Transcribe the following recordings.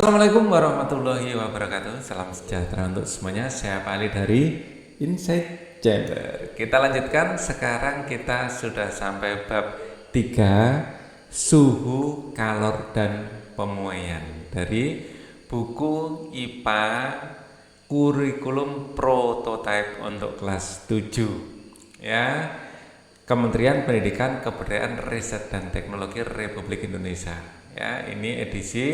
Assalamualaikum warahmatullahi wabarakatuh. Salam sejahtera untuk semuanya. Saya Pak Ali dari Insight Chamber. Kita lanjutkan. Sekarang kita sudah sampai bab 3, suhu, kalor, dan pemuaian, dari buku IPA Kurikulum Prototype untuk kelas 7, ya, Kementerian Pendidikan, Kebudayaan, Riset dan Teknologi Republik Indonesia. Ya, ini edisi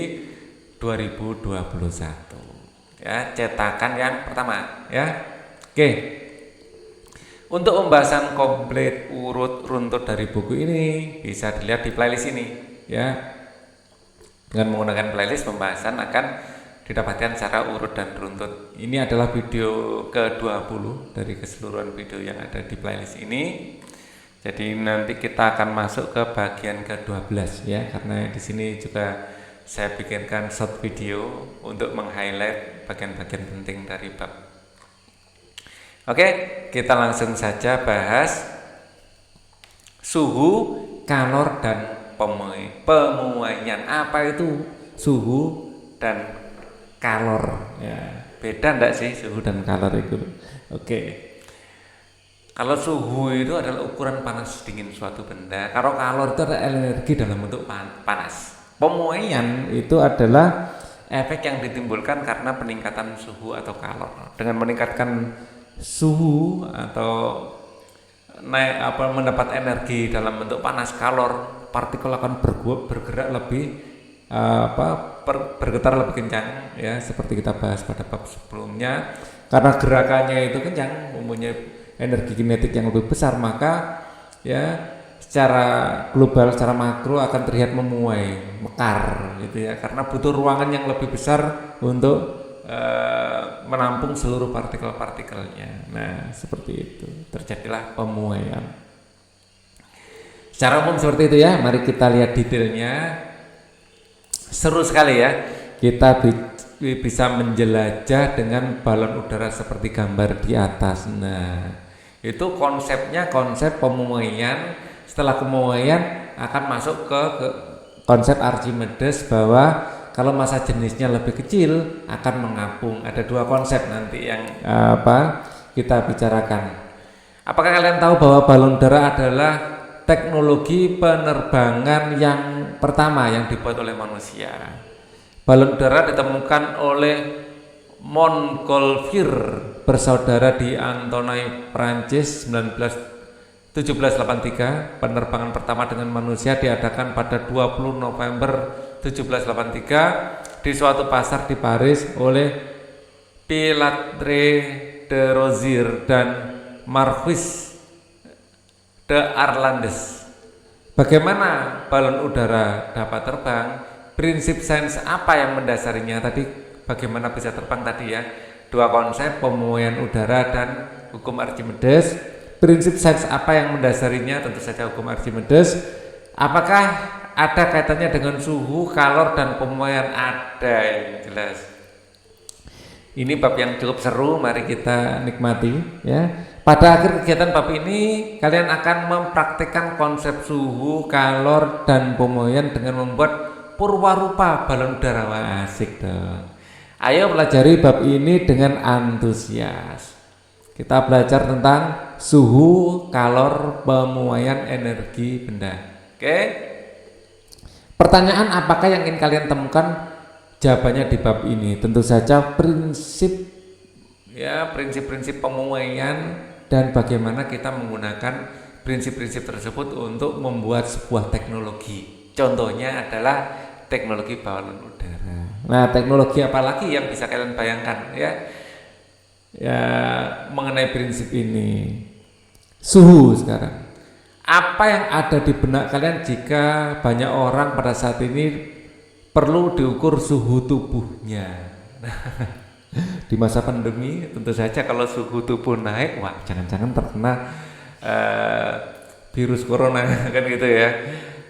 2021, ya, cetakan yang pertama, ya. Oke, untuk pembahasan komplit urut runtut dari buku ini bisa dilihat di playlist ini, ya. Dengan menggunakan playlist, pembahasan akan didapatkan secara urut dan runtut. Ini adalah video ke-20 dari keseluruhan video yang ada di playlist ini. Jadi nanti kita akan masuk ke bagian ke-12, ya, karena di sini juga saya bikinkan short video untuk meng-highlight bagian-bagian penting dari bab. Oke, kita langsung saja bahas suhu, kalor, dan pemuaian. Apa itu suhu dan kalor? Ya, beda enggak sih suhu dan kalor itu? Oke. Kalau suhu itu adalah ukuran panas dingin suatu benda. Kalau kalor itu adalah energi dalam bentuk panas. Pemuaian itu adalah efek yang ditimbulkan karena peningkatan suhu atau kalor. Dengan meningkatkan suhu atau mendapat energi dalam bentuk panas, kalor, partikel akan bergerak lebih bergetar lebih kencang, ya, seperti kita bahas pada bab sebelumnya. Karena gerakannya itu kencang, mempunyai energi kinetik yang lebih besar, maka, ya, secara global, secara makro akan terlihat memuai, mekar, gitu ya, karena butuh ruangan yang lebih besar untuk menampung seluruh partikel-partikelnya. Nah, seperti itu terjadilah pemuaian. Secara umum seperti itu, ya. Mari kita lihat detailnya. Seru sekali, ya. Kita bisa menjelajah dengan balon udara seperti gambar di atas. Nah, itu konsepnya, konsep pemuaian. Setelah pemuaian akan masuk ke konsep Archimedes, bahwa kalau massa jenisnya lebih kecil akan mengapung. Ada dua konsep nanti yang kita bicarakan. Apakah kalian tahu bahwa balon udara adalah teknologi penerbangan yang pertama yang dibuat oleh manusia? Balon udara ditemukan oleh Montgolfier bersaudara di Antony, Prancis 1783. Penerbangan pertama dengan manusia diadakan pada 20 November 1783 di suatu pasar di Paris oleh Pilatre de Rozier dan Marquis de Arlandes. Bagaimana balon udara dapat terbang? Prinsip sains apa yang mendasarinya? Tadi bagaimana bisa terbang tadi, ya. Dua konsep, pemuaian udara dan hukum Archimedes. Prinsip sains apa yang mendasarinya? Tentu saja hukum Archimedes. Apakah ada kaitannya dengan suhu, kalor, dan pemuaian? Ada, yang jelas. Ini bab yang cukup seru, mari kita nikmati, ya. Pada akhir kegiatan bab ini, kalian akan mempraktikkan konsep suhu, kalor, dan pemuaian dengan membuat purwarupa balon udara. Wah, asik dong. Ayo pelajari bab ini dengan antusias. Kita belajar tentang suhu, kalor, pemuaian energi benda. Oke? Pertanyaan apakah yang ingin kalian temukan? Jawabannya di bab ini. Tentu saja prinsip-prinsip pemuaian dan bagaimana kita menggunakan prinsip-prinsip tersebut untuk membuat sebuah teknologi. Contohnya adalah teknologi balon udara. Nah, teknologi apa lagi yang bisa kalian bayangkan, ya? Ya, mengenai prinsip ini. Suhu sekarang. Apa yang ada di benak kalian jika banyak orang pada saat ini perlu diukur suhu tubuhnya? Di masa pandemi tentu saja kalau suhu tubuh naik, wah, jangan-jangan terkena virus corona, kan gitu, ya.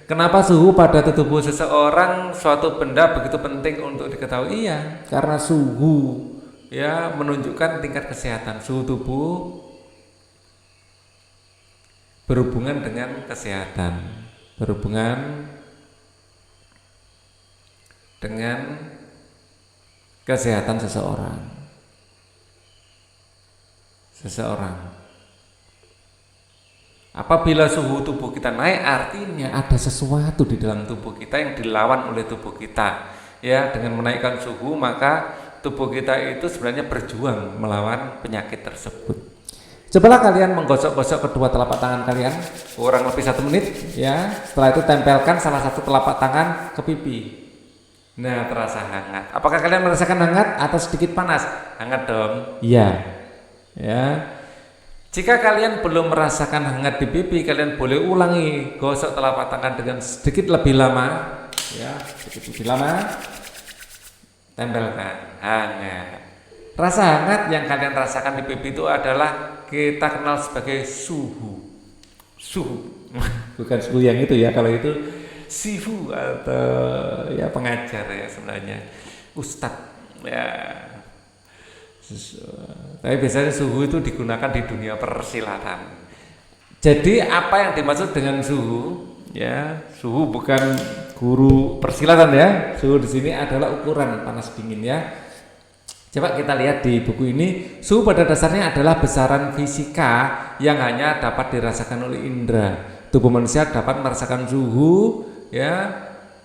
Kenapa suhu pada tubuh seseorang, suatu benda, begitu penting untuk diketahui? Iya, karena suhu, ya, menunjukkan tingkat kesehatan. Suhu tubuh berhubungan dengan kesehatan, berhubungan dengan kesehatan seseorang. Apabila suhu tubuh kita naik, artinya ada sesuatu di dalam tubuh kita yang dilawan oleh tubuh kita. Ya, dengan menaikkan suhu maka tubuh kita itu sebenarnya berjuang melawan penyakit tersebut. Cobalah kalian menggosok-gosok kedua telapak tangan kalian kurang lebih 1 menit ya. Setelah itu tempelkan salah satu telapak tangan ke pipi. Nah, terasa hangat. Apakah kalian merasakan hangat atau sedikit panas? Hangat dong. Iya. Ya. Jika kalian belum merasakan hangat di pipi, kalian boleh ulangi gosok telapak tangan dengan sedikit lebih lama, ya, sedikit lebih lama. Tempelkan hangat. Rasa hangat yang kalian rasakan di pipi itu adalah kita kenal sebagai suhu. Bukan suhu yang itu ya, kalau itu sifu atau ya pengajar ya sebenarnya, ustadz ya. Tapi biasanya suhu itu digunakan di dunia persilatan. Jadi apa yang dimaksud dengan suhu? Ya, suhu bukan guru persilatan ya. Suhu di sini adalah ukuran panas dingin ya. Coba kita lihat di buku ini, suhu pada dasarnya adalah besaran fisika yang hanya dapat dirasakan oleh indera. Tubuh manusia dapat merasakan suhu ya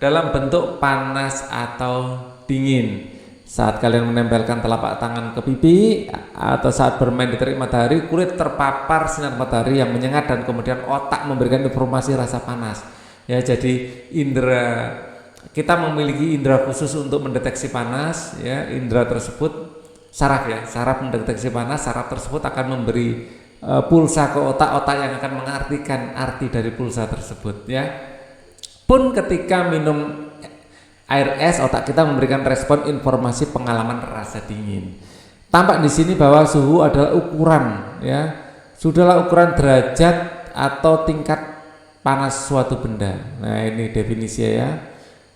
dalam bentuk panas atau dingin. Saat kalian menempelkan telapak tangan ke pipi atau saat bermain di terik matahari, kulit terpapar sinar matahari yang menyengat dan kemudian otak memberikan informasi rasa panas. Ya, jadi indera kita memiliki indera khusus untuk mendeteksi panas. Ya, indera tersebut saraf ya, saraf mendeteksi panas. Saraf tersebut akan memberi pulsa ke otak yang akan mengartikan arti dari pulsa tersebut. Ya, pun ketika minum air es, otak kita memberikan respon informasi pengalaman rasa dingin. Tampak di sini bahwa suhu adalah ukuran, ya, sudahlah ukuran derajat atau tingkat panas suatu benda. Nah, ini definisi ya,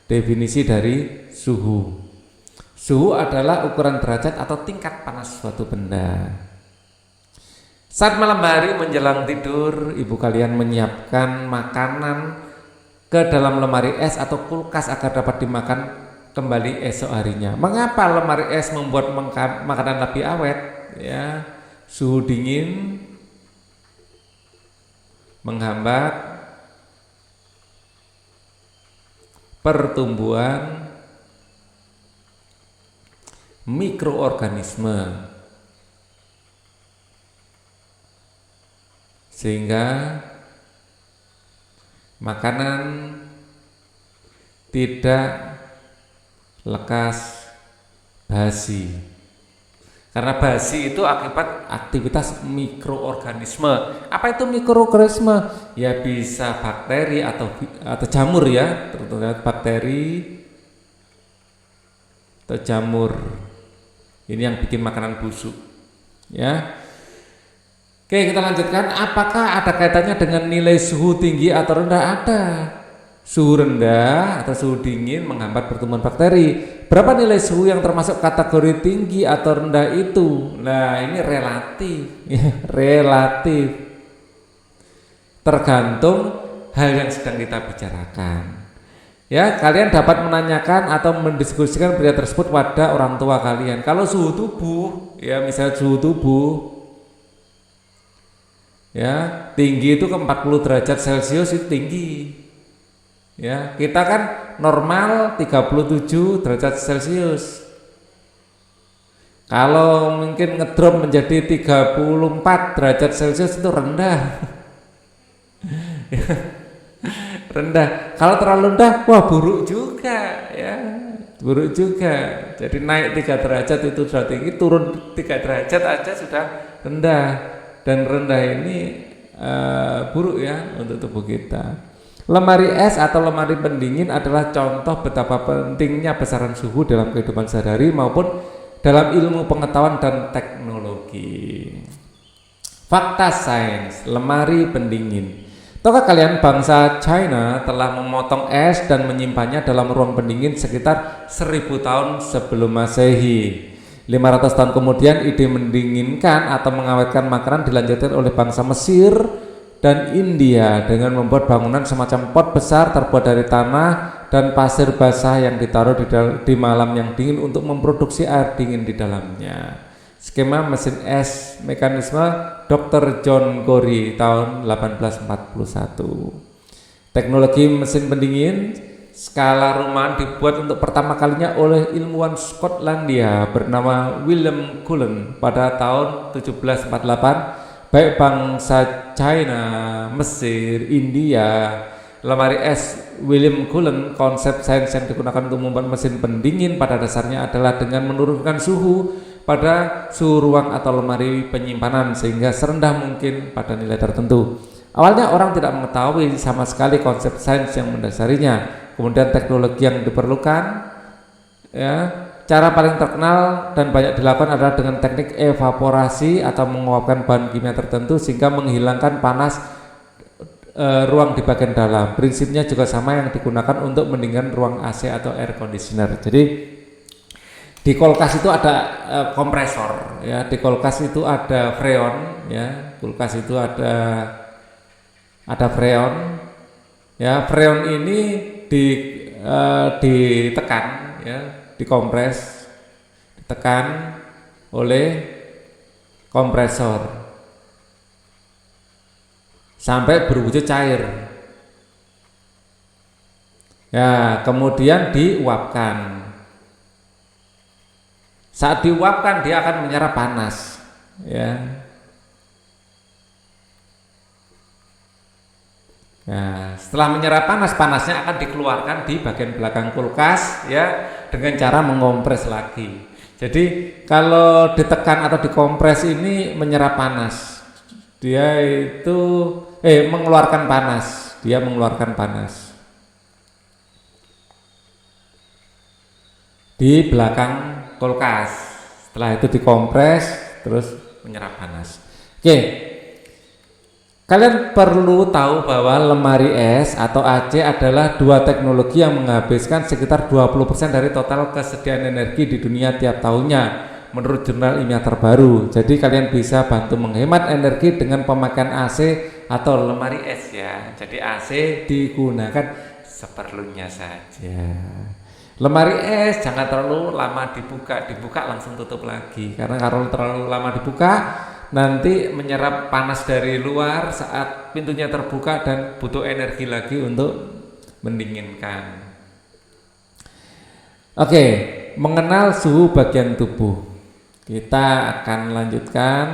definisi dari suhu. Suhu adalah ukuran derajat atau tingkat panas suatu benda. Saat malam hari menjelang tidur, ibu kalian menyiapkan makanan ke dalam lemari es atau kulkas agar dapat dimakan kembali esok harinya. Mengapa lemari es membuat makanan lebih awet? Ya, suhu dingin menghambat pertumbuhan mikroorganisme sehingga makanan tidak lekas basi. Karena basi itu akibat aktivitas mikroorganisme. Apa itu mikroorganisme? Ya bisa bakteri atau jamur ya, terutama bakteri atau jamur. Ini yang bikin makanan busuk. Ya. Oke, kita lanjutkan. Apakah ada kaitannya dengan nilai suhu tinggi atau rendah? Ada. Suhu rendah atau suhu dingin menghambat pertumbuhan bakteri. Berapa nilai suhu yang termasuk kategori tinggi atau rendah itu? Nah, ini relatif. Relatif. Tergantung hal yang sedang kita bicarakan. Ya, kalian dapat menanyakan atau mendiskusikan berita tersebut pada orang tua kalian. Kalau suhu tubuh, ya misalnya suhu tubuh ya tinggi itu ke 40 derajat Celcius itu tinggi. Ya, kita kan normal 37 derajat Celcius. Kalau mungkin ngedrop menjadi 34 derajat Celcius itu rendah. Rendah. Kalau terlalu rendah, wah buruk juga ya. Buruk juga. Jadi naik 3 derajat itu sudah tinggi, turun 3 derajat aja sudah rendah. Dan rendah ini buruk ya untuk tubuh kita. Lemari es atau lemari pendingin adalah contoh betapa pentingnya besaran suhu dalam kehidupan sehari-hari maupun dalam ilmu pengetahuan dan teknologi. Fakta sains, lemari pendingin. Tahukah kalian bangsa China telah memotong es dan menyimpannya dalam ruang pendingin sekitar 1000 tahun sebelum Masehi. 500 tahun kemudian ide mendinginkan atau mengawetkan makanan dilanjutkan oleh bangsa Mesir dan India dengan membuat bangunan semacam pot besar terbuat dari tanah dan pasir basah yang ditaruh di malam yang dingin untuk memproduksi air dingin di dalamnya. Skema mesin es mekanisme Dr. John Gorey tahun 1841. Teknologi mesin pendingin skala rumahan dibuat untuk pertama kalinya oleh ilmuwan Skotlandia bernama William Cullen pada tahun 1748. Baik bangsa China, Mesir, India, lemari es William Cullen, konsep sains yang digunakan untuk membuat mesin pendingin pada dasarnya adalah dengan menurunkan suhu pada suhu ruang atau lemari penyimpanan sehingga serendah mungkin pada nilai tertentu. Awalnya orang tidak mengetahui sama sekali konsep sains yang mendasarinya. Kemudian teknologi yang diperlukan, ya, cara paling terkenal dan banyak dilakukan adalah dengan teknik evaporasi atau menguapkan bahan kimia tertentu sehingga menghilangkan panas ruang di bagian dalam. Prinsipnya juga sama yang digunakan untuk mendinginkan ruang AC atau air conditioner. Jadi di kulkas itu ada kompresor, ya. Di kulkas itu ada freon, ya. Kulkas itu ada freon, ya. Freon ini ditekan, ya, dikompres, ditekan oleh kompresor sampai berwujud cair. Ya, kemudian diuapkan. Saat diuapkan dia akan menyerap panas, ya. Nah, setelah menyerap panas, panasnya akan dikeluarkan di bagian belakang kulkas, ya, dengan cara mengompres lagi. Jadi kalau ditekan atau dikompres ini menyerap panas, dia itu mengeluarkan panas, dia mengeluarkan panas di belakang kulkas. Setelah itu dikompres, terus menyerap panas. Oke. Kalian perlu tahu bahwa lemari es atau AC adalah dua teknologi yang menghabiskan sekitar 20% dari total kesediaan energi di dunia tiap tahunnya menurut jurnal ilmiah terbaru. Jadi kalian bisa bantu menghemat energi dengan pemakaian AC atau lemari es, ya. Jadi AC digunakan seperlunya saja. Lemari es jangan terlalu lama dibuka langsung tutup lagi, karena kalau terlalu lama dibuka nanti menyerap panas dari luar saat pintunya terbuka dan butuh energi lagi untuk mendinginkan. Oke, mengenal suhu bagian tubuh. Kita akan lanjutkan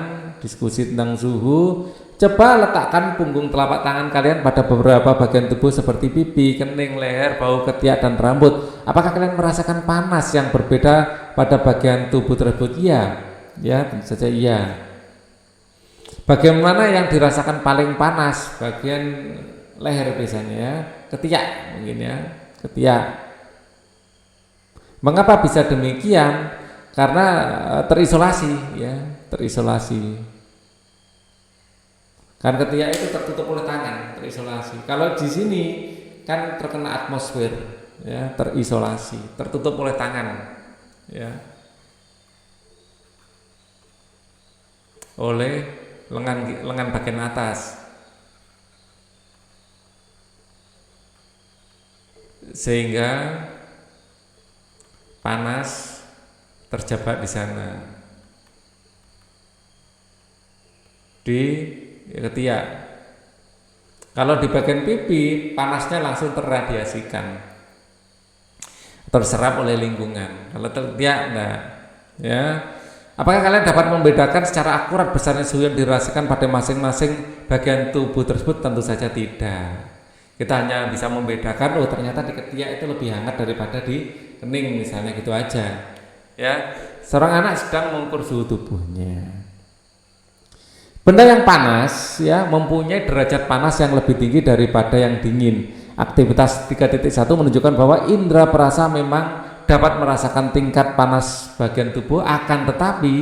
diskusi tentang suhu. Coba letakkan punggung telapak tangan kalian pada beberapa bagian tubuh seperti pipi, kening, leher, bau, ketiak, dan rambut. Apakah kalian merasakan panas yang berbeda pada bagian tubuh tersebut? Iya, ya, tentu saja iya. Bagaimana yang dirasakan paling panas? Bagian leher biasanya, ya, ketiak mungkin, ya, ketiak. Mengapa bisa demikian? Karena terisolasi, ya, terisolasi. Kan ketiak itu tertutup oleh tangan, terisolasi. Kalau di sini kan terkena atmosfer, ya, terisolasi, tertutup oleh tangan, ya, oleh lengan bagian atas, sehingga panas terjebak di sana, di ketiak. Kalau di bagian pipi, panasnya langsung terradiasikan, terserap oleh lingkungan. Kalau ketiak enggak, ya. Apakah kalian dapat membedakan secara akurat besarnya suhu yang dirasakan pada masing-masing bagian tubuh tersebut? Tentu saja tidak. Kita hanya bisa membedakan, oh ternyata di ketiak itu lebih hangat daripada di kening misalnya, gitu aja, ya. Seorang anak sedang mengukur suhu tubuhnya. Benda yang panas, ya, mempunyai derajat panas yang lebih tinggi daripada yang dingin. Aktivitas 3.1 menunjukkan bahwa indera perasa memang dapat merasakan tingkat panas bagian tubuh, akan tetapi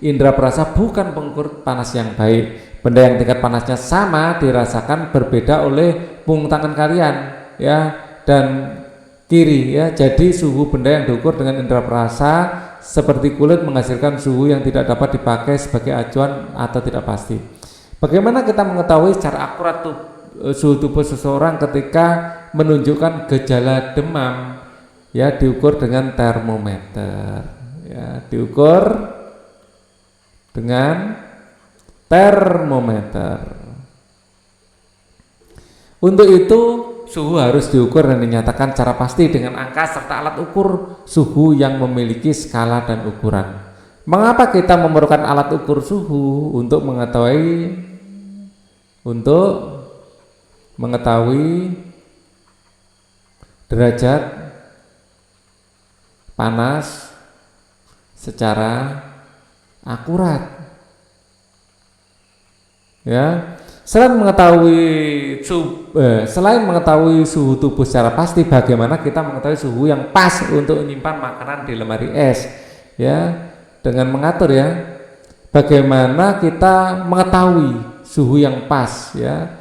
indera perasa bukan pengukur panas yang baik. Benda yang tingkat panasnya sama dirasakan berbeda oleh punggung tangan kalian, ya, dan kiri, ya. Jadi suhu benda yang diukur dengan indera perasa seperti kulit menghasilkan suhu yang tidak dapat dipakai sebagai acuan atau tidak pasti. Bagaimana kita mengetahui secara akurat suhu tubuh seseorang ketika menunjukkan gejala demam, ya diukur dengan termometer, ya diukur dengan termometer. Untuk itu suhu harus diukur dan dinyatakan secara pasti dengan angka serta alat ukur suhu yang memiliki skala dan ukuran. Mengapa kita memerlukan alat ukur suhu? Untuk mengetahui derajat panas secara akurat. Ya, selain mengetahui suhu tubuh secara pasti, bagaimana kita mengetahui suhu yang pas untuk menyimpan makanan di lemari es? Ya, dengan mengatur, ya, bagaimana kita mengetahui suhu yang pas, ya,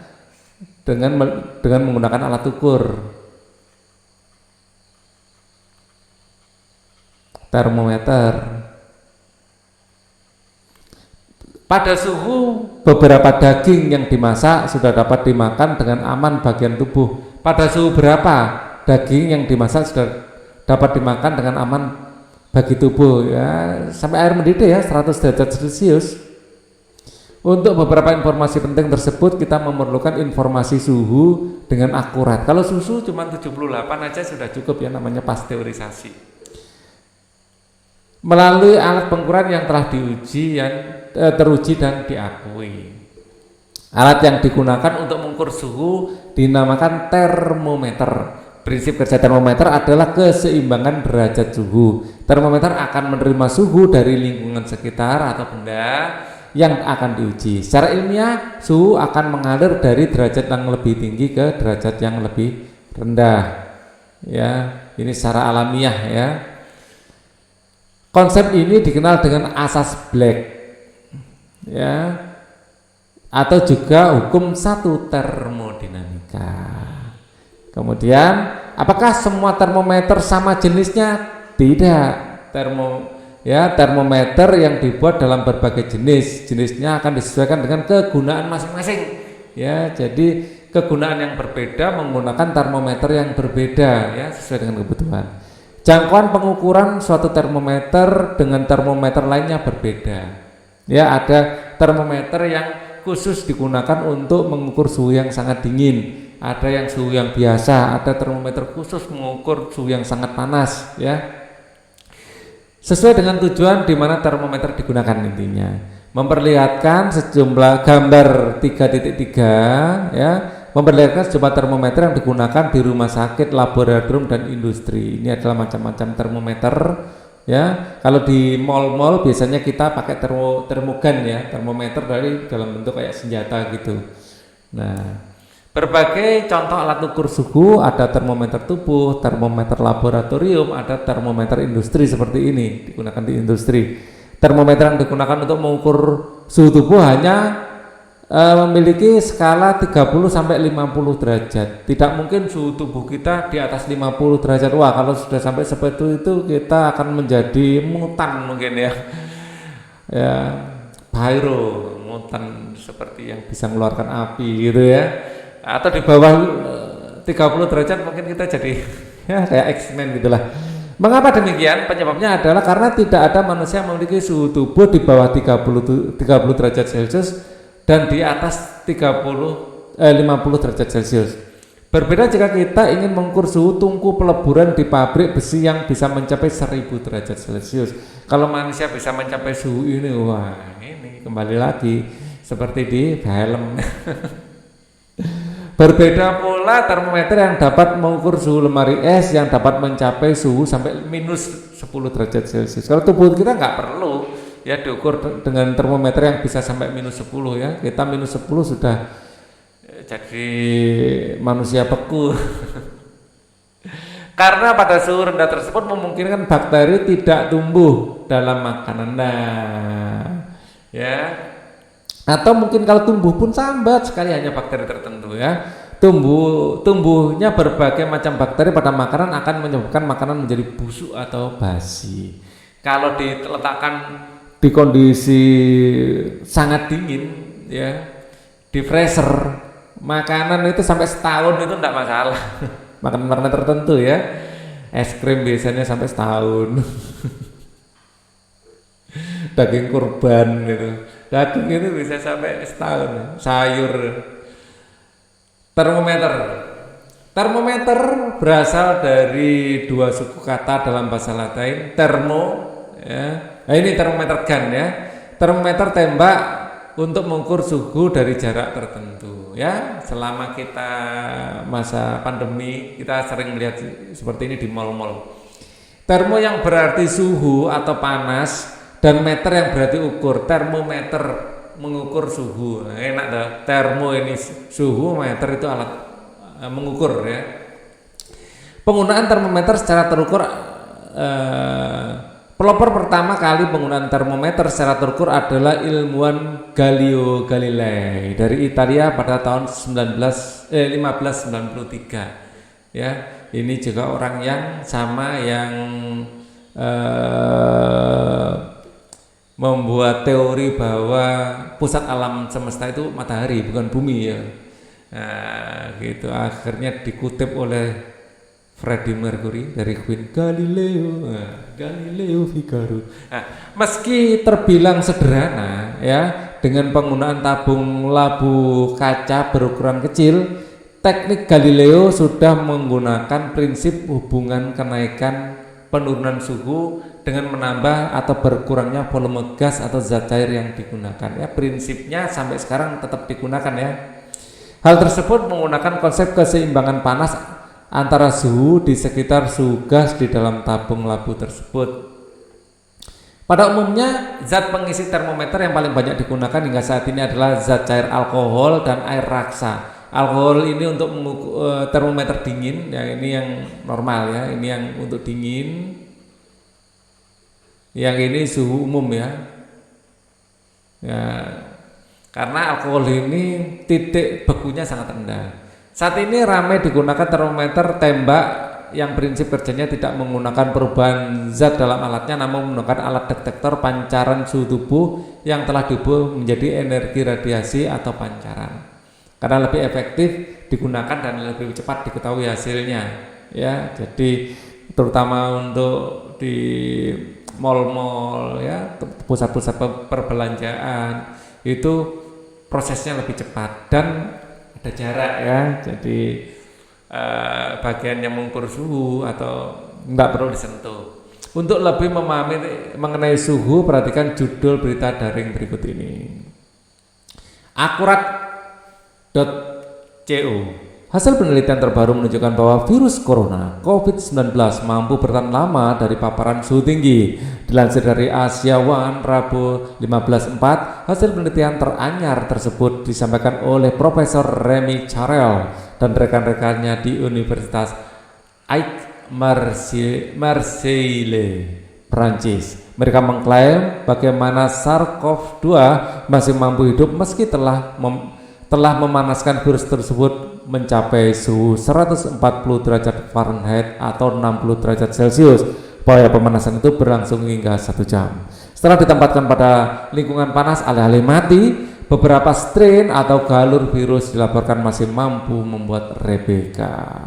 dengan menggunakan alat ukur termometer. Pada suhu beberapa daging yang dimasak sudah dapat dimakan dengan aman bagian tubuh. Pada suhu berapa daging yang dimasak sudah dapat dimakan dengan aman bagi tubuh? Ya, sampai air mendidih, ya, 100 derajat Celcius. Untuk beberapa informasi penting tersebut kita memerlukan informasi suhu dengan akurat. Kalau susu cuma 78 aja sudah cukup, ya, namanya pasteurisasi. Melalui alat pengukuran yang telah teruji dan diakui. Alat yang digunakan untuk mengukur suhu dinamakan termometer. Prinsip kerja termometer adalah keseimbangan derajat suhu. Termometer akan menerima suhu dari lingkungan sekitar atau benda yang akan diuji. Secara ilmiah, suhu akan mengalir dari derajat yang lebih tinggi ke derajat yang lebih rendah. Ya, ini secara alamiah, ya. Konsep ini dikenal dengan asas Black, ya, atau juga hukum satu termodinamika. Kemudian, apakah semua termometer sama jenisnya? Tidak. Termometer yang dibuat dalam berbagai jenisnya akan disesuaikan dengan kegunaan masing-masing. Ya, jadi kegunaan yang berbeda menggunakan termometer yang berbeda, ya, sesuai dengan kebutuhan. Jangkauan pengukuran suatu termometer dengan termometer lainnya berbeda. Ya, ada termometer yang khusus digunakan untuk mengukur suhu yang sangat dingin, ada yang suhu yang biasa, ada termometer khusus mengukur suhu yang sangat panas, ya. Sesuai dengan tujuan di mana termometer digunakan intinya. Memperlihatkan sejumlah gambar 3.3, ya. Memperlihatkan sejumlah termometer yang digunakan di rumah sakit, laboratorium, dan industri. Ini adalah macam-macam termometer, ya. Kalau di mall-mall biasanya kita pakai termogan, ya, termometer dari dalam bentuk kayak senjata gitu. Nah, berbagai contoh alat ukur suhu, ada termometer tubuh, termometer laboratorium, ada termometer industri seperti ini digunakan di industri. Termometer yang digunakan untuk mengukur suhu tubuh hanya memiliki skala 30 sampai 50 derajat. Tidak mungkin suhu tubuh kita di atas 50 derajat. Wah, kalau sudah sampai seperti itu kita akan menjadi mutan mungkin, ya. Ya, pyro, mutan seperti yang bisa mengeluarkan api gitu, ya. Atau di bawah 30 derajat mungkin kita jadi ya kayak X-Men gitulah. Mengapa demikian? Penyebabnya adalah karena tidak ada manusia yang memiliki suhu tubuh di bawah 30 derajat Celcius dan di atas 50 derajat Celcius. Berbeda jika kita ingin mengukur suhu tungku peleburan di pabrik besi yang bisa mencapai 1000 derajat Celcius. Kalau manusia bisa mencapai suhu ini, wah, ini kembali lagi seperti di film. Berbeda pula termometer yang dapat mengukur suhu lemari es yang dapat mencapai suhu sampai minus 10 derajat Celcius. Kalau tubuh kita nggak perlu, ya, diukur dengan termometer yang bisa sampai minus 10, ya. Kita minus 10 sudah jadi manusia beku. Karena pada suhu rendah tersebut memungkinkan bakteri tidak tumbuh dalam makanan. Nah, ya. Atau mungkin kalau tumbuh pun sambat sekali, hanya bakteri tertentu, ya. Tumbuhnya berbagai macam bakteri pada makanan akan menyebabkan makanan menjadi busuk atau basi. Kalau diletakkan di kondisi sangat dingin, ya, di freezer, makanan itu sampai setahun itu enggak masalah. makanan-makanan tertentu ya. Es krim biasanya sampai setahun. Daging kurban gitu. Daging itu bisa sampai setahun. Sayur. Termometer. Termometer berasal dari dua suku kata dalam bahasa Latin. Termo, ya. Nah, ini termometer gun ya. Termometer tembak untuk mengukur suhu dari jarak tertentu ya. Selama kita masa pandemi kita sering melihat seperti ini di mal-mal. Termo yang berarti suhu atau panas dan meter yang berarti ukur. Termometer mengukur suhu. Nah, enak dah. Termo ini suhu, meter itu alat mengukur ya. Penggunaan termometer secara terukur pelopor pertama kali penggunaan termometer secara terukur adalah ilmuwan Galileo Galilei dari Italia pada tahun 1593 ya. Ini juga orang yang sama yang membuat teori bahwa pusat alam semesta itu matahari bukan bumi ya. Nah, gitu akhirnya dikutip oleh Freddie Mercury dari Queen, Galileo, Galileo Figaro. Nah, meski terbilang sederhana ya, dengan penggunaan tabung labu kaca berukuran kecil, teknik Galileo sudah menggunakan prinsip hubungan kenaikan penurunan suhu dengan menambah atau berkurangnya volume gas atau zat cair yang digunakan. Ya, prinsipnya sampai sekarang tetap digunakan ya. Hal tersebut menggunakan konsep keseimbangan panas antara suhu di sekitar suhu gas di dalam tabung labu tersebut. Pada umumnya, zat pengisi termometer yang paling banyak digunakan hingga saat ini adalah zat cair alkohol dan air raksa. Alkohol ini untuk termometer dingin, ya ini yang normal ya, ini yang untuk dingin. Yang ini suhu umum ya. Ya, karena alkohol ini titik bekunya sangat rendah. Saat ini ramai digunakan termometer tembak yang prinsip kerjanya tidak menggunakan perubahan zat dalam alatnya, namun menggunakan alat detektor pancaran suhu tubuh yang telah diubah menjadi energi radiasi atau pancaran. Karena lebih efektif digunakan dan lebih cepat diketahui hasilnya. Ya, jadi terutama untuk di mal-mal ya, pusat-pusat perbelanjaan itu prosesnya lebih cepat dan ada jarak ya, jadi bagian yang mengukur suhu atau nggak perlu disentuh. Untuk lebih memahami mengenai suhu, perhatikan judul berita daring berikut ini. Akurat.co. Hasil penelitian terbaru menunjukkan bahwa virus corona COVID-19 mampu bertahan lama dari paparan suhu tinggi. Dilansir dari Asia One Rabu 15/4, hasil penelitian teranyar tersebut disampaikan oleh Profesor Remy Charel dan rekan-rekannya di Universitas Aix-Marseille, Prancis. Mereka mengklaim bagaimana SARS-CoV-2 masih mampu hidup meski telah memanaskan virus tersebut mencapai suhu 140 derajat Fahrenheit atau 60 derajat Celcius. Upaya pemanasan itu berlangsung hingga 1 jam. Setelah ditempatkan pada lingkungan panas alih-alih mati, beberapa strain atau galur virus dilaporkan masih mampu membuat Rebecca.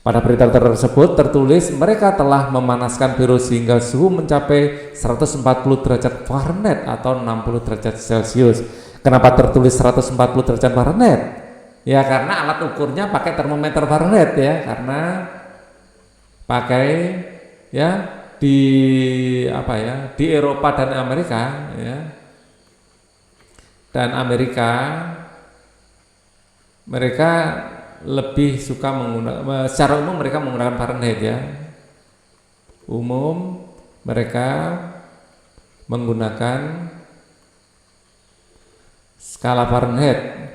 Pada berita tersebut tertulis mereka telah memanaskan virus hingga suhu mencapai 140 derajat Fahrenheit atau 60 derajat Celcius. Kenapa tertulis 140 derajat Fahrenheit? Ya karena alat ukurnya pakai termometer Fahrenheit ya, karena pakai ya di apa ya, di Eropa dan Amerika ya. Dan Amerika mereka lebih suka menggunakan, secara umum mereka menggunakan Fahrenheit ya. Umum mereka menggunakan skala Fahrenheit.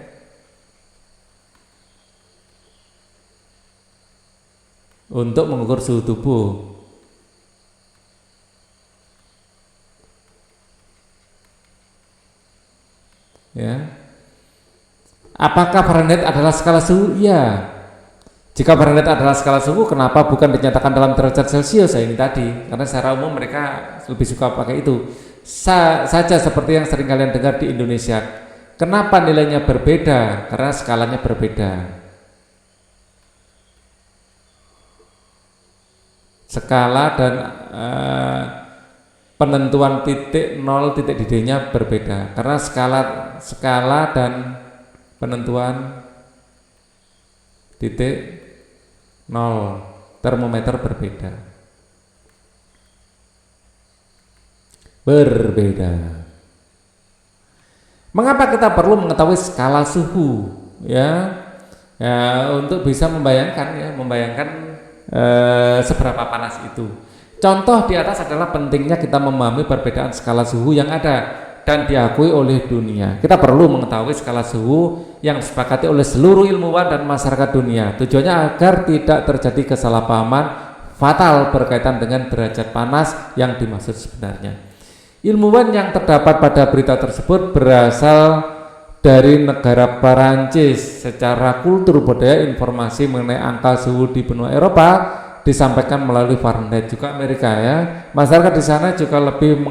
Untuk mengukur suhu tubuh. Ya. Apakah Fahrenheit adalah skala suhu? Ya. Jika Fahrenheit adalah skala suhu, kenapa bukan dinyatakan dalam derajat Celcius? Ini tadi, karena secara umum mereka lebih suka pakai itu. Saja seperti yang sering kalian dengar di Indonesia. Kenapa nilainya berbeda? Karena skalanya berbeda. skala dan penentuan titik nol titik didihnya berbeda karena skala dan penentuan titik nol termometer berbeda. Mengapa kita perlu mengetahui skala suhu? Ya, untuk bisa membayangkan seberapa panas itu. Contoh di atas adalah pentingnya kita memahami perbedaan skala suhu yang ada dan diakui oleh dunia. Kita perlu mengetahui skala suhu yang disepakati oleh seluruh ilmuwan dan masyarakat dunia. Tujuannya agar tidak terjadi kesalahpahaman fatal berkaitan dengan derajat panas yang dimaksud sebenarnya. Ilmuwan yang terdapat pada berita tersebut berasal dari negara Perancis. Secara kultur budaya, informasi mengenai angka suhu di benua Eropa disampaikan melalui Fahrenheit, juga Amerika ya. Masyarakat di sana juga lebih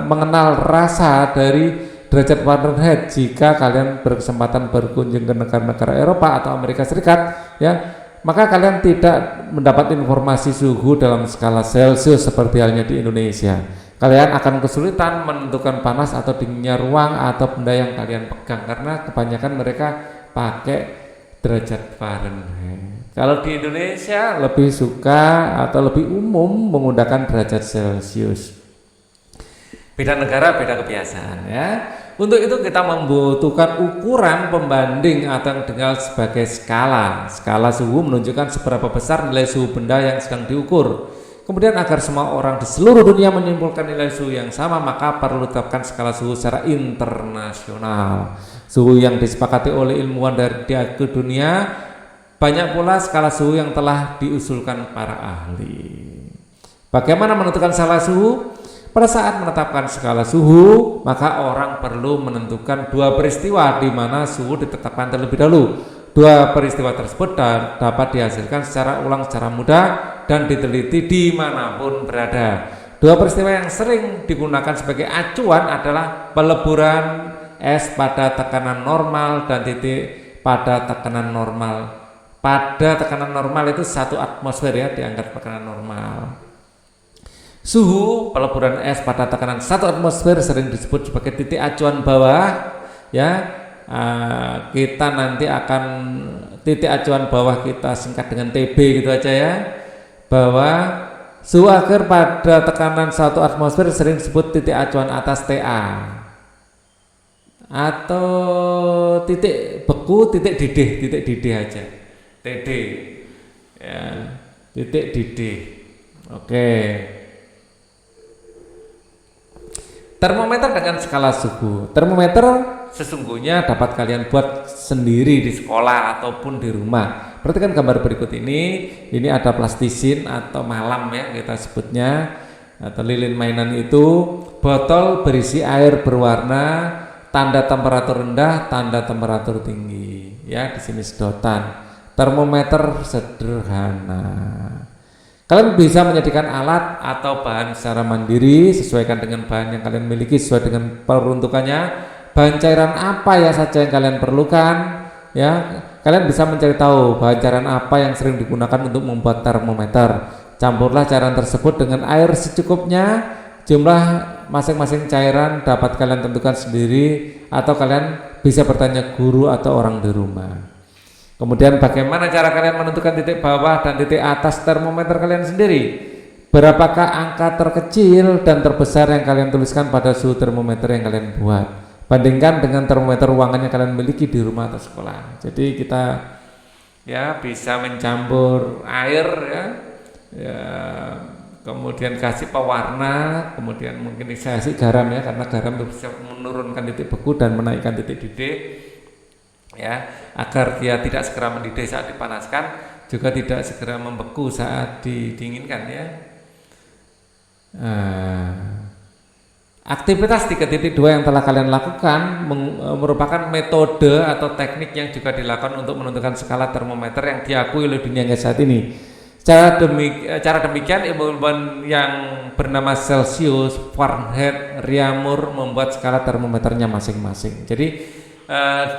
mengenal rasa dari derajat Fahrenheit. Jika kalian berkesempatan berkunjung ke negara-negara Eropa atau Amerika Serikat ya, maka kalian tidak mendapat informasi suhu dalam skala Celcius seperti halnya di Indonesia. Kalian akan kesulitan menentukan panas atau dinginnya ruang atau benda yang kalian pegang karena kebanyakan mereka pakai derajat Fahrenheit. Kalau di Indonesia lebih suka atau lebih umum menggunakan derajat Celcius. Beda negara, beda kebiasaan ya. Untuk itu kita membutuhkan ukuran pembanding atau yang dikenal sebagai skala. Skala suhu menunjukkan seberapa besar nilai suhu benda yang sedang diukur. Kemudian agar semua orang di seluruh dunia menyimpulkan nilai suhu yang sama, maka perlu ditetapkan skala suhu secara internasional. Suhu yang disepakati oleh ilmuwan dari dunia, banyak pula skala suhu yang telah diusulkan para ahli. Bagaimana menentukan skala suhu? Pada saat menetapkan skala suhu, maka orang perlu menentukan dua peristiwa di mana suhu ditetapkan terlebih dahulu. Dua peristiwa tersebut dapat dihasilkan secara ulang secara mudah dan diteliti dimanapun berada. Dua peristiwa yang sering digunakan sebagai acuan adalah peleburan es pada tekanan normal dan titik pada tekanan normal. Pada tekanan normal itu 1 atmosfer ya, diangkat tekanan normal. Suhu peleburan es pada tekanan 1 atmosfer sering disebut sebagai titik acuan bawah ya. Kita nanti akan titik acuan bawah kita singkat dengan TB gitu aja ya, bahwa suhu akhir pada tekanan 1 atmosfer sering disebut titik acuan atas TA atau titik beku, titik didih aja, TD ya, titik didih. Oke. Termometer dengan skala suhu. Termometer sesungguhnya dapat kalian buat sendiri di sekolah ataupun di rumah. Perhatikan gambar berikut ini. Ini ada plastisin atau malam ya kita sebutnya, atau lilin mainan itu. Botol berisi air berwarna, tanda temperatur rendah, tanda temperatur tinggi. Ya di sini sedotan. Termometer sederhana. Kalian bisa menyediakan alat atau bahan secara mandiri, sesuaikan dengan bahan yang kalian miliki sesuai dengan peruntukannya. Bahan cairan apa ya saja yang kalian perlukan ya. Kalian bisa mencari tahu bahan cairan apa yang sering digunakan untuk membuat termometer. Campurlah cairan tersebut dengan air secukupnya. Jumlah masing-masing cairan dapat kalian tentukan sendiri atau kalian bisa bertanya guru atau orang di rumah. Kemudian bagaimana cara kalian menentukan titik bawah dan titik atas termometer kalian sendiri? Berapakah angka terkecil dan terbesar yang kalian tuliskan pada suhu termometer yang kalian buat? Bandingkan dengan termometer ruangan yang kalian miliki di rumah atau sekolah. Jadi kita ya bisa mencampur air ya, kemudian kasih pewarna, kemudian mungkin dikasih garam ya, karena garam bisa menurunkan titik beku dan menaikkan titik didih. Ya, agar dia tidak segera mendidih saat dipanaskan, juga tidak segera membeku saat didinginkan ya. Aktivitas 3.2 yang telah kalian lakukan merupakan metode atau teknik yang juga dilakukan untuk menentukan skala termometer yang diakui oleh dunia saat ini. Cara demikian ilmuwan yang bernama Celsius, Fahrenheit, Reaumur membuat skala termometernya masing-masing. Jadi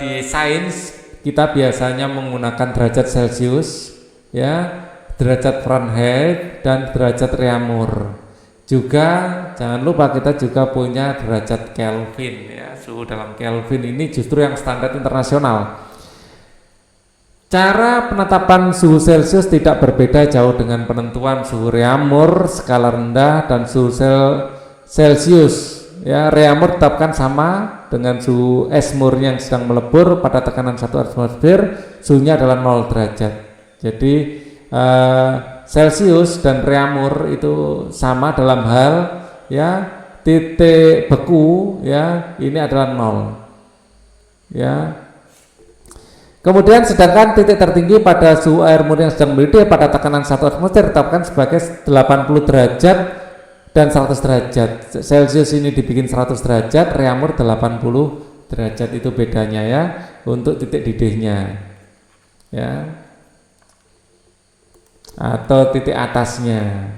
di sains kita biasanya menggunakan derajat Celcius ya, derajat Fahrenheit dan derajat Reaumur. Juga jangan lupa kita juga punya derajat Kelvin ya. Suhu dalam Kelvin ini justru yang standar internasional. Cara penetapan suhu Celcius tidak berbeda jauh dengan penentuan suhu Reaumur skala rendah dan suhu Celcius. Ya, Reaumur tetapkan sama dengan suhu es murni yang sedang melebur pada tekanan 1 atmosfer, suhunya adalah 0 derajat. Jadi Celcius dan Reaumur itu sama dalam hal ya titik beku ya ini adalah 0 ya. Kemudian sedangkan titik tertinggi pada suhu air murni yang sedang mendidih pada tekanan 1 atmosfer ditetapkan sebagai 80 derajat dan 100 derajat. Celcius ini dibikin 100 derajat, Reaumur 80 derajat, itu bedanya ya untuk titik didihnya ya, atau titik atasnya.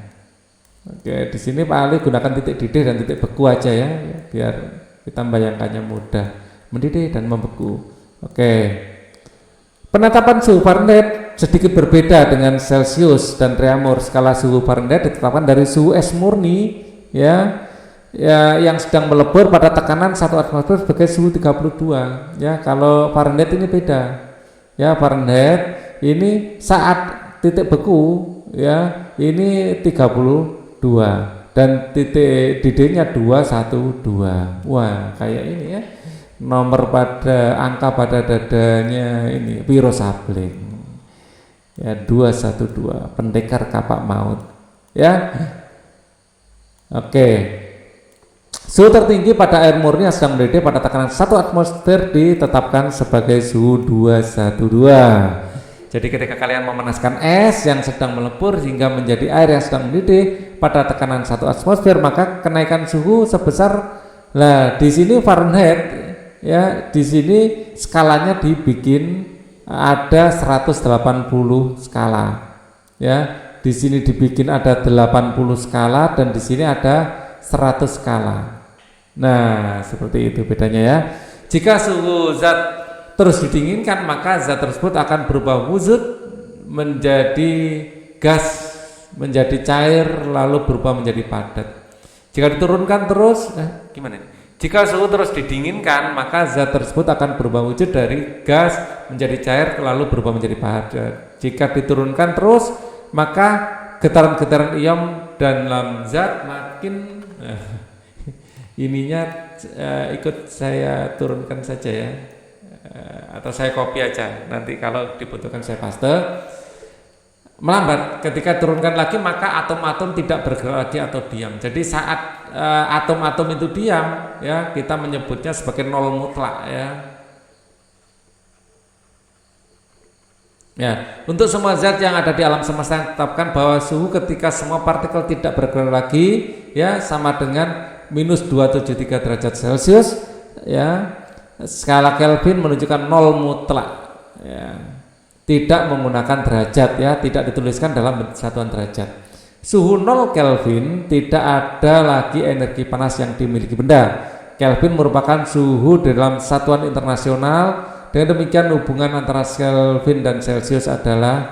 Oke, di sini Pak Ali gunakan titik didih dan titik beku aja ya, biar kita membayangkannya mudah, mendidih dan membeku. Oke, penetapan suhu Fahrenheit sedikit berbeda dengan Celcius dan Reaumur. Skala suhu Fahrenheit ditetapkan dari suhu es murni ya, yang sedang melebur pada tekanan 1 atmosfer sebagai suhu 32 ya. Kalau Fahrenheit ini beda ya, Fahrenheit ini saat titik beku ya ini 32 dan titik didihnya 212. Wah, kayak ini ya, nomor pada angka pada dadanya ini Wiro Sableng ya, 212, pendekar kapak maut ya. Oke, suhu tertinggi pada air murni yang sedang mendidih pada tekanan 1 atmosfer ditetapkan sebagai suhu 212. Jadi ketika kalian memanaskan es yang sedang melebur hingga menjadi air yang sedang mendidih pada tekanan 1 atmosfer, maka kenaikan suhu sebesar, lah di sini Fahrenheit ya, di sini skalanya dibikin ada 180 skala ya. Di sini dibikin ada 80 skala dan di sini ada 100 skala. Nah, seperti itu bedanya ya. Jika suhu zat terus didinginkan, maka zat tersebut akan berubah wujud menjadi gas, menjadi cair, lalu berubah menjadi padat. Jika diturunkan terus, gimana ini? Jika suhu terus didinginkan, maka zat tersebut akan berubah wujud dari gas menjadi cair, lalu berubah menjadi padat. Jika diturunkan terus, maka getaran-getaran ion dan dalam zat makin ininya ikut saya turunkan saja ya, atau saya copy aja, nanti kalau dibutuhkan saya paste. Melambat, ketika turunkan lagi maka atom-atom tidak bergerak lagi atau diam. Jadi saat atom-atom itu diam ya, kita menyebutnya sebagai nol mutlak ya. Ya, untuk semua zat yang ada di alam semesta tetapkan bahwa suhu ketika semua partikel tidak bergerak lagi ya sama dengan minus 273 derajat Celcius ya. Skala Kelvin menunjukkan nol mutlak ya. Tidak menggunakan derajat ya, tidak dituliskan dalam satuan derajat. Suhu 0 Kelvin tidak ada lagi energi panas yang dimiliki benda. Kelvin merupakan suhu dalam satuan internasional. Dengan demikian hubungan antara Kelvin dan Celcius adalah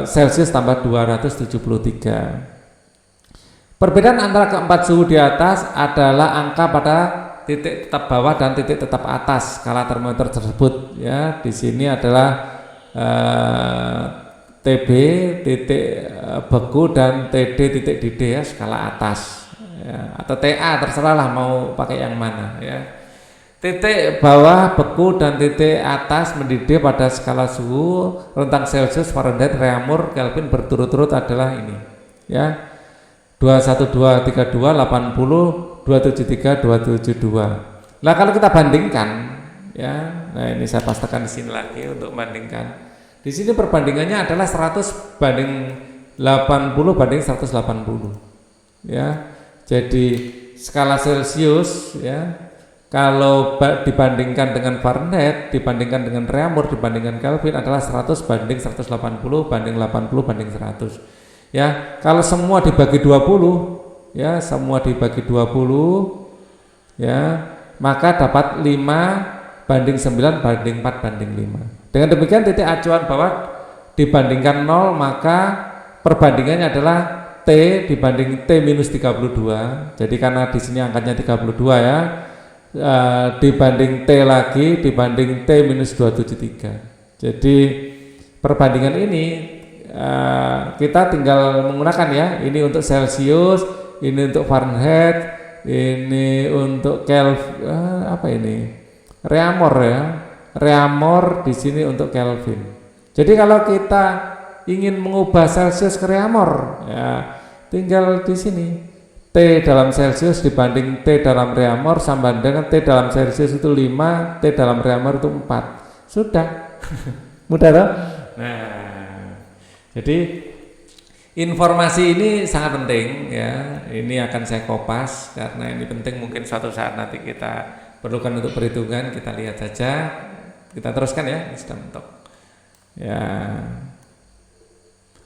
Celcius tambah 273. Perbedaan antara keempat suhu di atas adalah angka pada titik tetap bawah dan titik tetap atas skala termometer tersebut ya. Di sini adalah TB titik beku dan TD titik didih ya, skala atas ya, atau TA terserahlah mau pakai yang mana ya. Titik bawah beku dan titik atas mendidih pada skala suhu rentang Celcius, Fahrenheit, Reaumur, Kelvin berturut-turut adalah ini ya, 212, 32, 80, 273, 272. Nah kalau kita bandingkan ya, nah ini saya pastikan di sini lagi untuk bandingkan. Di sini perbandingannya adalah 100 banding 80 banding 180 ya. Jadi skala Celcius ya, kalau dibandingkan dengan Fahrenheit, dibandingkan dengan Reaumur, dibandingkan Kelvin adalah 100 banding 180 banding 80 banding 100 ya. Kalau semua dibagi 20 ya, semua dibagi 20 ya, maka dapat 5 banding 9 banding 4 banding 5. Dengan demikian titik acuan bahwa dibandingkan 0 maka perbandingannya adalah T dibanding T minus 32. Jadi karena di sini angkanya 32 ya, dibanding T lagi dibanding T minus 273. Jadi perbandingan ini kita tinggal menggunakan ya, ini untuk Celsius, ini untuk Fahrenheit, ini untuk Kelvin, apa ini? Reaumur ya. Reaumur di sini untuk Kelvin. Jadi kalau kita ingin mengubah Celsius ke reaumur, ya tinggal di sini T dalam Celsius dibanding T dalam reaumur sama dengan T dalam Celsius itu 5, T dalam reaumur itu 4. Sudah. Mudah toh? Nah, jadi informasi ini sangat penting ya. Ini akan saya kopas karena ini penting, mungkin suatu saat nanti kita perlukan untuk perhitungan. Kita lihat saja. Kita teruskan ya, sudah mentok. Ya.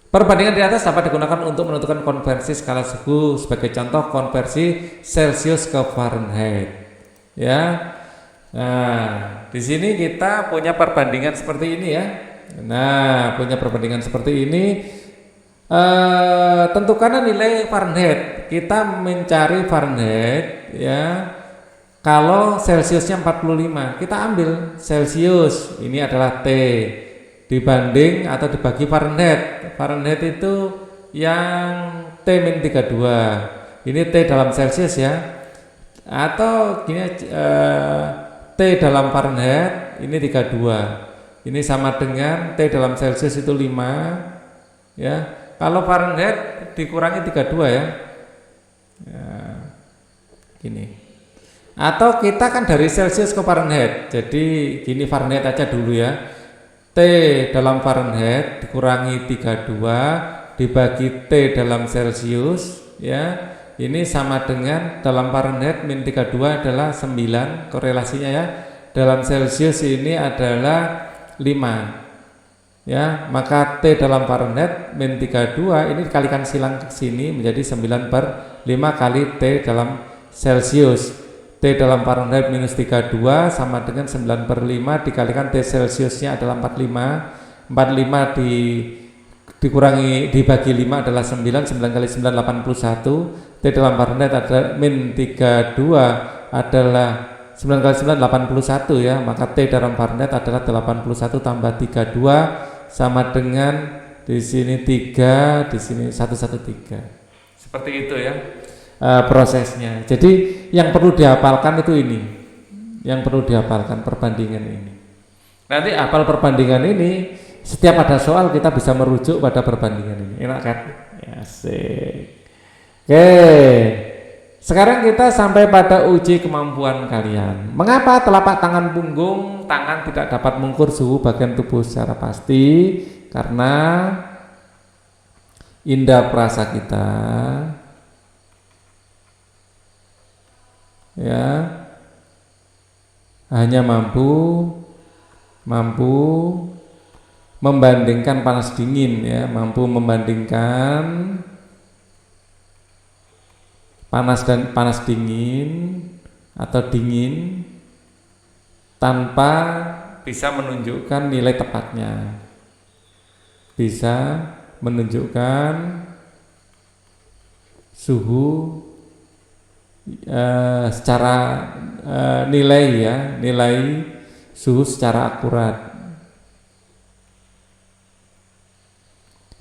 Perbandingan di atas dapat digunakan untuk menentukan konversi skala suhu, sebagai contoh konversi Celsius ke Fahrenheit. Ya. Nah, di sini kita punya perbandingan seperti ini ya. Nah, punya perbandingan seperti ini. Tentukan nilai Fahrenheit. Kita mencari Fahrenheit ya. Kalau Celsiusnya 45, kita ambil Celsius, ini adalah T dibanding atau dibagi Fahrenheit. Fahrenheit itu yang T-32. Ini T dalam Celsius ya. Atau gini T dalam Fahrenheit ini 32. Ini sama dengan T dalam Celsius itu 5 ya. Kalau Fahrenheit dikurangi 32 ya. Ya. Gini. Atau kita kan dari Celsius ke Fahrenheit. Jadi gini, Fahrenheit aja dulu ya. T dalam Fahrenheit dikurangi 32 dibagi T dalam Celsius ya. Ini sama dengan dalam Fahrenheit min 32 adalah 9, korelasinya ya. Dalam Celsius ini adalah 5. Ya, maka T dalam Fahrenheit min 32 ini dikalikan silang ke sini menjadi 9/5 kali T dalam Celsius. T dalam Fahrenheit minus 32 sama dengan 9/5 dikalikan T Celsiusnya adalah 45. 45 dikurangi dibagi 5 adalah 9. 9 kali 9 81. T dalam Fahrenheit ada min 32 adalah 9 kali 9 81 ya. Maka T dalam Fahrenheit adalah 81 tambah 32 sama dengan di sini 3, di sini 113. Seperti itu ya. Prosesnya. Jadi yang perlu dihafalkan itu ini. Yang perlu dihafalkan perbandingan ini. Nanti hafal perbandingan ini, setiap ada soal kita bisa merujuk pada perbandingan ini. Enak kan? Ya, asik. Oke. Sekarang kita sampai pada uji kemampuan kalian. Mengapa telapak tangan punggung tangan tidak dapat mengukur suhu bagian tubuh secara pasti? Karena indera perasa kita ya hanya mampu membandingkan panas dingin ya, mampu membandingkan panas dingin atau dingin tanpa bisa menunjukkan nilai tepatnya, bisa menunjukkan suhu secara nilai suhu secara akurat.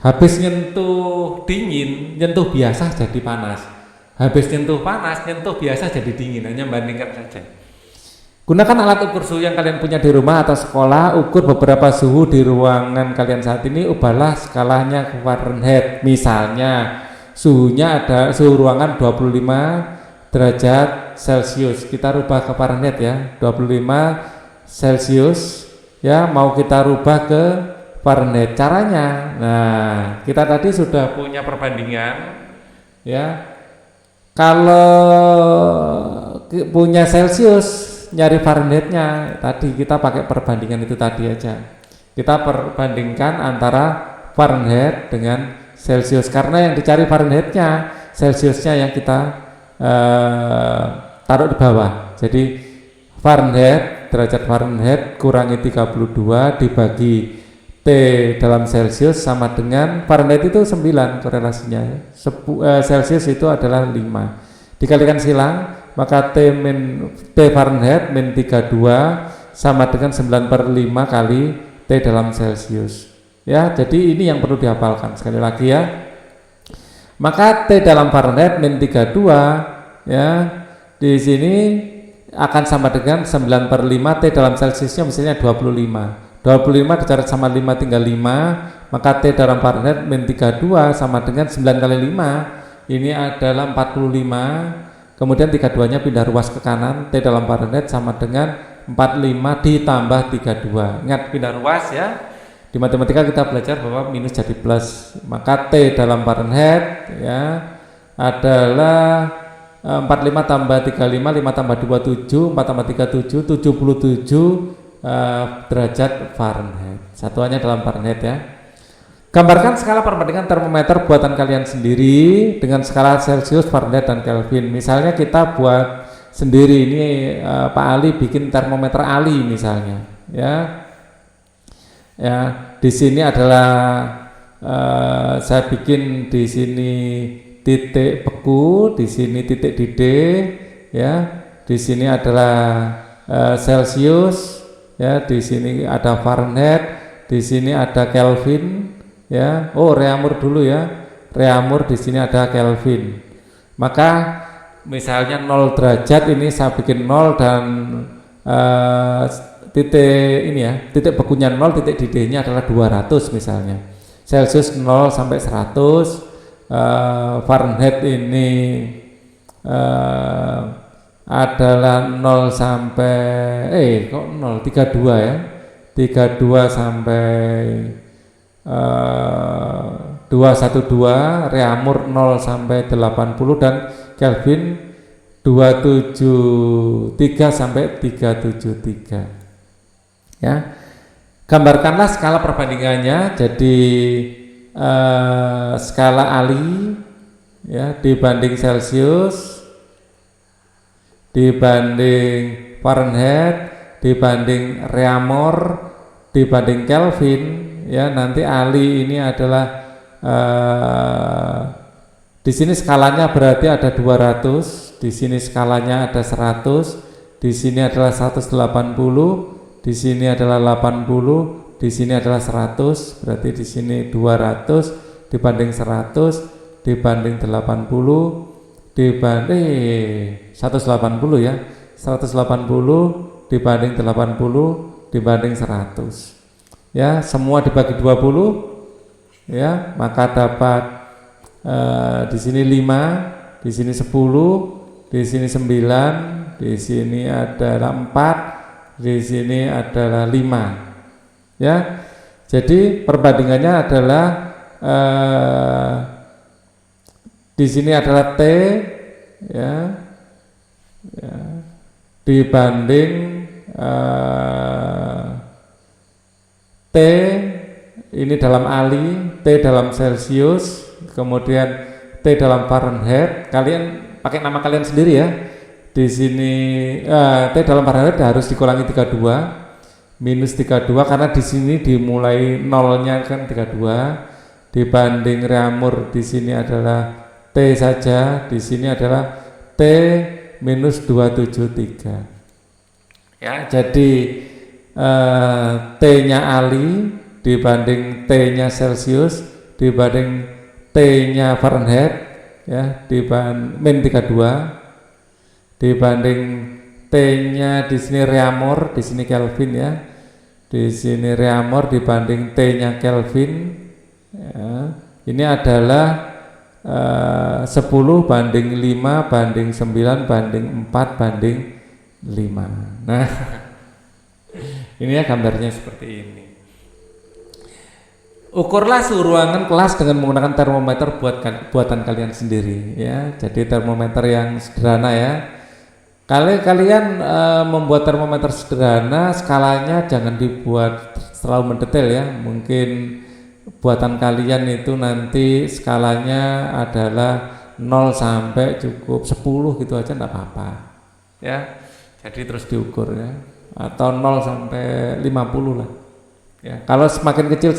Habis nyentuh dingin, nyentuh biasa jadi panas. Habis nyentuh panas, nyentuh biasa jadi dingin. Hanya bandingkan saja. Gunakan alat ukur suhu yang kalian punya di rumah atau sekolah. Ukur beberapa suhu di ruangan kalian saat ini. Ubahlah skalanya ke Fahrenheit. Misalnya suhunya ada suhu ruangan 25 derajat Celcius, kita rubah ke Fahrenheit ya, 25 Celcius ya, mau kita rubah ke Fahrenheit. Caranya, nah kita tadi sudah punya perbandingan ya. Kalau punya Celcius, nyari Fahrenheitnya tadi kita pakai perbandingan itu tadi aja. Kita perbandingkan antara Fahrenheit dengan Celcius, karena yang dicari Fahrenheitnya, Celciusnya yang kita taruh di bawah. Jadi Fahrenheit derajat Fahrenheit kurangi 32 dibagi T dalam Celsius sama dengan Fahrenheit itu 9 korelasinya ya. Celsius itu adalah 5 dikalikan silang, maka T Fahrenheit min 32 sama dengan 9/5 kali T dalam Celsius ya. Jadi ini yang perlu dihafalkan sekali lagi ya. Maka T dalam Fahrenheit min 32 ya di sini akan sama dengan 9/5 T dalam Celsiusnya misalnya 25 dicatat sama 5 tinggal 5, maka T dalam Fahrenheit min 32 sama dengan 9 kali 5 ini adalah 45, kemudian 32 nya pindah ruas ke kanan, T dalam Fahrenheit sama dengan 45 ditambah 32. Ingat pindah ruas ya, di matematika kita belajar bahwa minus jadi plus, maka T dalam Fahrenheit ya adalah 45 tambah 35, 5 tambah 27, 4 tambah 37, 77 derajat Fahrenheit. Satuannya dalam Fahrenheit ya. Gambarkan skala perbandingan termometer buatan kalian sendiri dengan skala Celsius, Fahrenheit, dan Kelvin. Misalnya kita buat sendiri ini Pak Ali bikin termometer Ali misalnya ya. Ya, di sini adalah saya bikin di sini titik beku, di sini titik didih ya. Di sini adalah Celsius ya, di sini ada Fahrenheit, di sini ada Kelvin ya. Oh, Reaumur dulu ya. Reaumur di sini ada Kelvin. Maka misalnya 0 derajat ini saya bikin 0 dan titik ini ya, titik bekunya 0, titik didihnya adalah 200 misalnya. Celsius 0 sampai 100, Fahrenheit ini adalah 0 sampai kok 0 32 ya, 32 sampai 212, Reaumur 0 sampai 80, dan Kelvin 273 sampai 373 ya. Gambarkanlah skala perbandingannya. Jadi skala Ali ya dibanding Celsius, dibanding Fahrenheit, dibanding Reaumur, dibanding Kelvin ya. Nanti Ali ini adalah di sini skalanya berarti ada 200, di sini skalanya ada 100, di sini adalah 180, di sini adalah 80, di sini adalah 100, berarti di sini 200 dibanding 100 dibanding 80 dibanding 180 ya, 180 dibanding 80 dibanding 100 ya, semua dibagi 20 ya, maka dapat di sini 5, di sini 10, di sini 9, di sini adalah 4, di sini adalah 5 ya. Jadi perbandingannya adalah di sini adalah T ya, ya dibanding T ini dalam Ali, T dalam Celsius, kemudian T dalam Fahrenheit. Kalian pakai nama kalian sendiri ya. Di sini T dalam Fahrenheit harus dikurangi 32 minus 32 karena di sini dimulai nolnya kan 32, dibanding Reaumur di sini adalah T saja, di sini adalah T minus 273 ya. Jadi T-nya Ali dibanding T-nya Celsius dibanding T-nya Fahrenheit ya, min 32 dibanding T-nya di sini Reaumur, di sini Kelvin ya. Di sini Reaumur dibanding T-nya Kelvin ya. Ini adalah 10 banding 5 banding 9 banding 4 banding 5. Nah, ini ya gambarnya seperti ini. Ukurlah suhu ruangan kelas dengan menggunakan termometer buatan kalian sendiri ya. Jadi termometer yang sederhana ya. Kalian membuat termometer sederhana, skalanya jangan dibuat terlalu mendetail ya. Mungkin buatan kalian itu nanti skalanya adalah 0 sampai cukup 10 gitu aja enggak apa-apa ya. Jadi terus diukur ya. atau 0 sampai 50 lah. Ya, kalau semakin kecil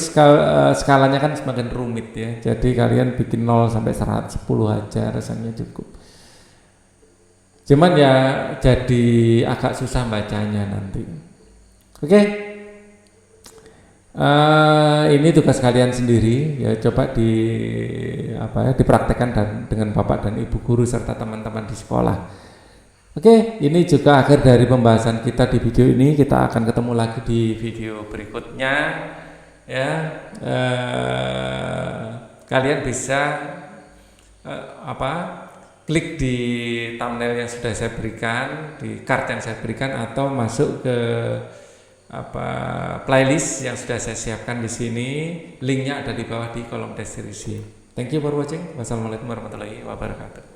skalanya kan semakin rumit ya. Jadi kalian bikin 0 sampai 110 aja rasanya cukup. Cuman ya jadi agak susah bacanya nanti. Oke. Ini tugas kalian sendiri ya, coba dipraktekkan dengan Bapak dan Ibu guru serta teman-teman di sekolah. Oke, ini juga akhir dari pembahasan kita di video ini. Kita akan ketemu lagi di video berikutnya. Ya, kalian bisa klik di thumbnail yang sudah saya berikan, di card yang saya berikan, atau masuk ke playlist yang sudah saya siapkan di sini. Linknya ada di bawah di kolom deskripsi. Thank you for watching. Wassalamualaikum warahmatullahi wabarakatuh.